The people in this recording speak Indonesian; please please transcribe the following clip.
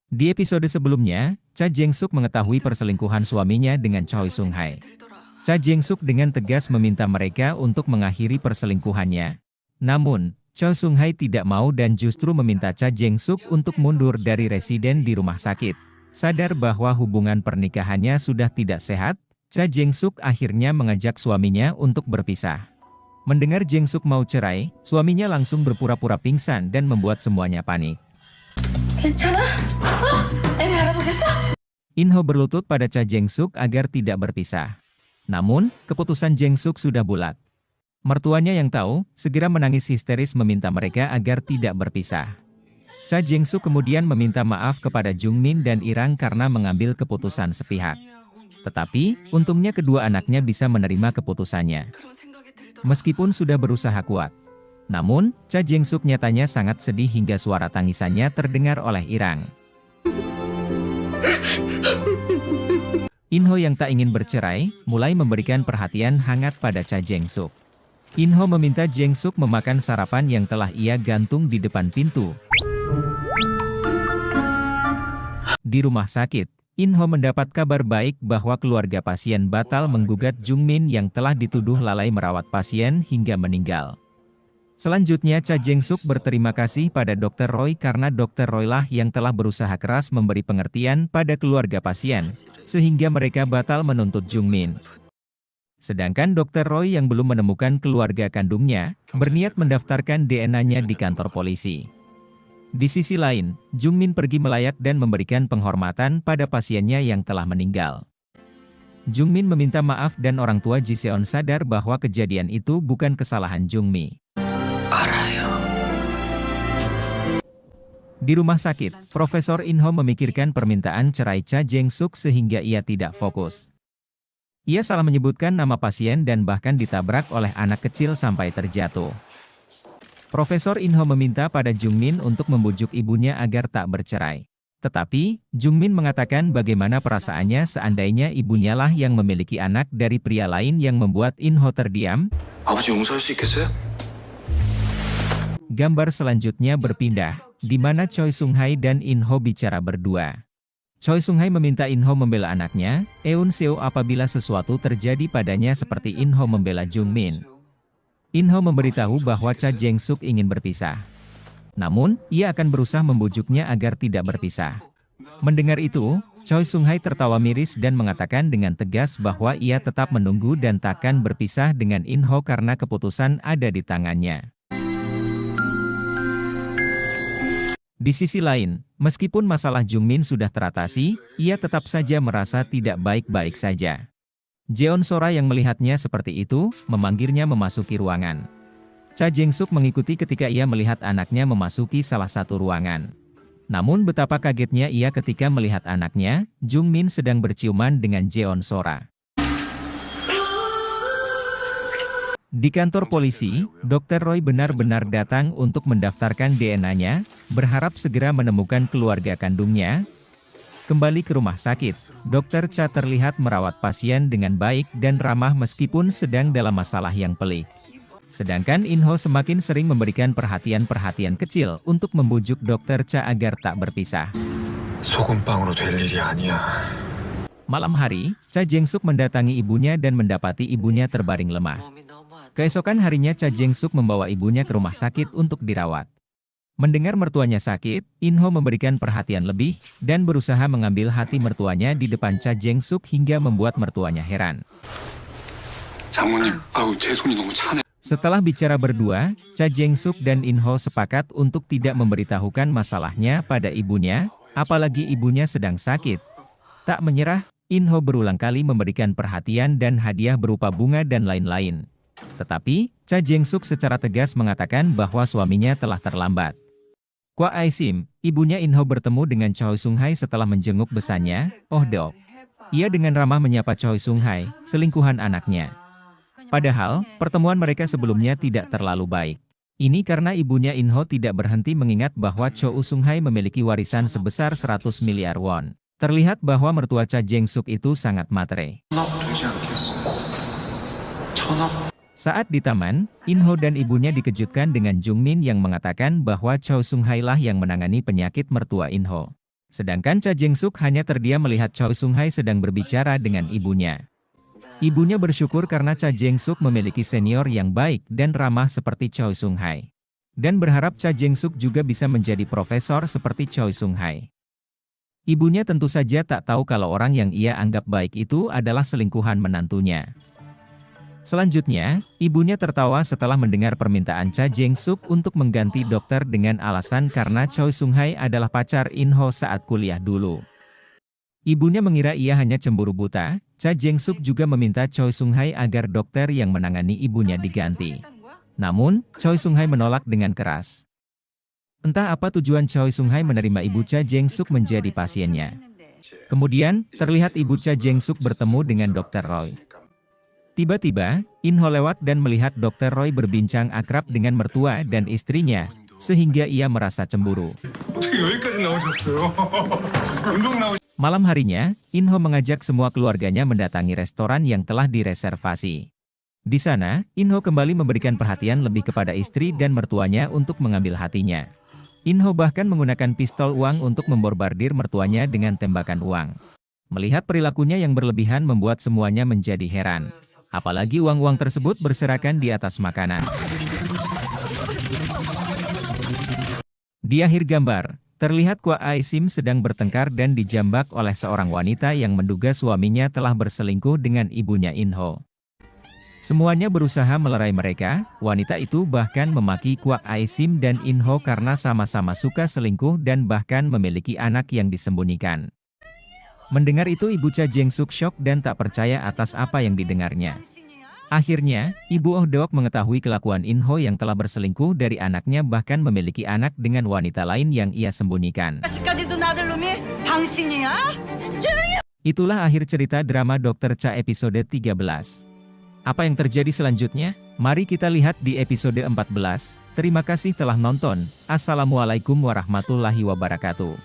Di episode sebelumnya, Cha Jeng-suk mengetahui perselingkuhan suaminya dengan Choi Sung-hae. Cha Jeng-suk dengan tegas meminta mereka untuk mengakhiri perselingkuhannya. Namun, Choi Sung-hae tidak mau dan justru meminta Cha Jeng-suk untuk mundur dari residen di rumah sakit. Sadar bahwa hubungan pernikahannya sudah tidak sehat, Cha Jeng-suk akhirnya mengajak suaminya untuk berpisah. Mendengar Jeng-suk mau cerai, suaminya langsung berpura-pura pingsan dan membuat semuanya panik. 괜찮아? 애미 알아보겠어? In-ho berlutut pada Cha Jeng-suk agar tidak berpisah. Namun, keputusan Jeng-suk sudah bulat. Mertuanya yang tahu, segera menangis histeris meminta mereka agar tidak berpisah. Cha Jeng-suk kemudian meminta maaf kepada Jung-min dan Irang karena mengambil keputusan sepihak. Tetapi, untungnya kedua anaknya bisa menerima keputusannya. Meskipun sudah berusaha kuat. Namun, Cha Jeng-suk nyatanya sangat sedih hingga suara tangisannya terdengar oleh Irang. In-ho yang tak ingin bercerai, mulai memberikan perhatian hangat pada Cha Jeng-suk. In-ho meminta Jeng-suk memakan sarapan yang telah ia gantung di depan pintu. Di rumah sakit, In-ho mendapat kabar baik bahwa keluarga pasien batal menggugat Jung-min yang telah dituduh lalai merawat pasien hingga meninggal. Selanjutnya Cha Jeng-suk berterima kasih pada Dr. Roy karena Dr. Roy lah yang telah berusaha keras memberi pengertian pada keluarga pasien, sehingga mereka batal menuntut Jung-min. Sedangkan Dr. Roy yang belum menemukan keluarga kandungnya, berniat mendaftarkan DNA-nya di kantor polisi. Di sisi lain, Jung-min pergi melayat dan memberikan penghormatan pada pasiennya yang telah meninggal. Jung-min meminta maaf dan orang tua Ji-seon sadar bahwa kejadian itu bukan kesalahan Jung-mi. Di rumah sakit, Profesor In-ho memikirkan permintaan cerai Cha Jeng-suk sehingga ia tidak fokus. Ia salah menyebutkan nama pasien dan bahkan ditabrak oleh anak kecil sampai terjatuh. Profesor In-ho meminta pada Jung-min untuk membujuk ibunya agar tak bercerai. Tetapi, Jung-min mengatakan bagaimana perasaannya seandainya ibunya lah yang memiliki anak dari pria lain yang membuat In-ho terdiam. 아버지 용서할 수 있겠어요? Gambar selanjutnya berpindah, di mana Choi Sung-hae dan In-ho bicara berdua. Choi Sung-hae meminta In-ho membela anaknya, Eun Seo apabila sesuatu terjadi padanya seperti In-ho membela Jung-min. In-ho memberitahu bahwa Cha Jeng-suk ingin berpisah. Namun, ia akan berusaha membujuknya agar tidak berpisah. Mendengar itu, Choi Sung-hae tertawa miris dan mengatakan dengan tegas bahwa ia tetap menunggu dan takkan berpisah dengan In-ho karena keputusan ada di tangannya. Di sisi lain, meskipun masalah Jung-min sudah teratasi, ia tetap saja merasa tidak baik-baik saja. Jeon Sora yang melihatnya seperti itu, memanggilnya memasuki ruangan. Cha Jeng-suk mengikuti ketika ia melihat anaknya memasuki salah satu ruangan. Namun betapa kagetnya ia ketika melihat anaknya, Jung-min sedang berciuman dengan Jeon Sora. Di kantor polisi, Dr. Roy benar-benar datang untuk mendaftarkan DNA-nya, berharap segera menemukan keluarga kandungnya. Kembali ke rumah sakit, Dr. Cha terlihat merawat pasien dengan baik dan ramah meskipun sedang dalam masalah yang pelik. Sedangkan In-ho semakin sering memberikan perhatian-perhatian kecil untuk membujuk Dr. Cha agar tak berpisah. 소금빵으로 될 일이 아니야. Malam hari, Cha Jeng-suk mendatangi ibunya dan mendapati ibunya terbaring lemah. Keesokan harinya Cha Jeng-suk membawa ibunya ke rumah sakit untuk dirawat. Mendengar mertuanya sakit, In-ho memberikan perhatian lebih, dan berusaha mengambil hati mertuanya di depan Cha Jeng-suk hingga membuat mertuanya heran. 장모님, 아우 제 손이 너무 차네. Setelah bicara berdua, Cha Jeng-suk dan In-ho sepakat untuk tidak memberitahukan masalahnya pada ibunya, apalagi ibunya sedang sakit. Tak menyerah, In-ho berulang kali memberikan perhatian dan hadiah berupa bunga dan lain-lain. Tetapi, Cha Jeng-suk secara tegas mengatakan bahwa suaminya telah terlambat. Kwa Ai-sim, ibunya In-ho bertemu dengan Choi Sung-hae setelah menjenguk besannya, "Oh dok." Ia dengan ramah menyapa Choi Sung-hae, selingkuhan anaknya. Padahal, pertemuan mereka sebelumnya tidak terlalu baik. Ini karena ibunya In-ho tidak berhenti mengingat bahwa Choi Sung-hae memiliki warisan sebesar 100 miliar won. Terlihat bahwa mertua Cha Jeng-suk itu sangat matre. 되지 않겠어. 천억. Saat di taman, In-ho dan ibunya dikejutkan dengan Jung-min yang mengatakan bahwa Choi Sung-hae lah yang menangani penyakit mertua In-ho. Sedangkan Cha Jeng-suk hanya terdiam melihat Choi Sung-hai sedang berbicara dengan ibunya. Ibunya bersyukur karena Cha Jeng-suk memiliki senior yang baik dan ramah seperti Choi Sung-hai. Dan berharap Cha Jeng-suk juga bisa menjadi profesor seperti Choi Sung-hai. Ibunya tentu saja tak tahu kalau orang yang ia anggap baik itu adalah selingkuhan menantunya. Selanjutnya, ibunya tertawa setelah mendengar permintaan Cha Jeng-suk untuk mengganti dokter dengan alasan karena Choi Sung-hai adalah pacar In-ho saat kuliah dulu. Ibunya mengira ia hanya cemburu buta. Cha Jeng-suk juga meminta Choi Sung-hai agar dokter yang menangani ibunya diganti. Namun, Choi Sung-hai menolak dengan keras. Entah apa tujuan Choi Sung-hai menerima ibu Cha Jeng-suk menjadi pasiennya. Kemudian, terlihat ibu Cha Jeng-suk bertemu dengan Dr. Roy. Tiba-tiba, In-ho lewat dan melihat Dr. Roy berbincang akrab dengan mertua dan istrinya, sehingga ia merasa cemburu. 어떻게 여기까지 나오셨어요? 운동 나오셨어요? Malam harinya, In-ho mengajak semua keluarganya mendatangi restoran yang telah direservasi. Di sana, In-ho kembali memberikan perhatian lebih kepada istri dan mertuanya untuk mengambil hatinya. In-ho bahkan menggunakan pistol uang untuk memborbardir mertuanya dengan tembakan uang. Melihat perilakunya yang berlebihan membuat semuanya menjadi heran. Apalagi uang-uang tersebut berserakan di atas makanan. Di akhir gambar, terlihat Kwa Aisim sedang bertengkar dan dijambak oleh seorang wanita yang menduga suaminya telah berselingkuh dengan ibunya In-ho. Semuanya berusaha melerai mereka, wanita itu bahkan memaki Kwa Aisim dan In-ho karena sama-sama suka selingkuh dan bahkan memiliki anak yang disembunyikan. Mendengar itu ibu Cha Jeng-suk syok dan tak percaya atas apa yang didengarnya. Akhirnya, Ibu Oh Deok mengetahui kelakuan In-ho yang telah berselingkuh dari anaknya bahkan memiliki anak dengan wanita lain yang ia sembunyikan. Itulah akhir cerita drama Dr. Cha episode 13. Apa yang terjadi selanjutnya? Mari kita lihat di episode 14. Terima kasih telah nonton. Assalamualaikum warahmatullahi wabarakatuh.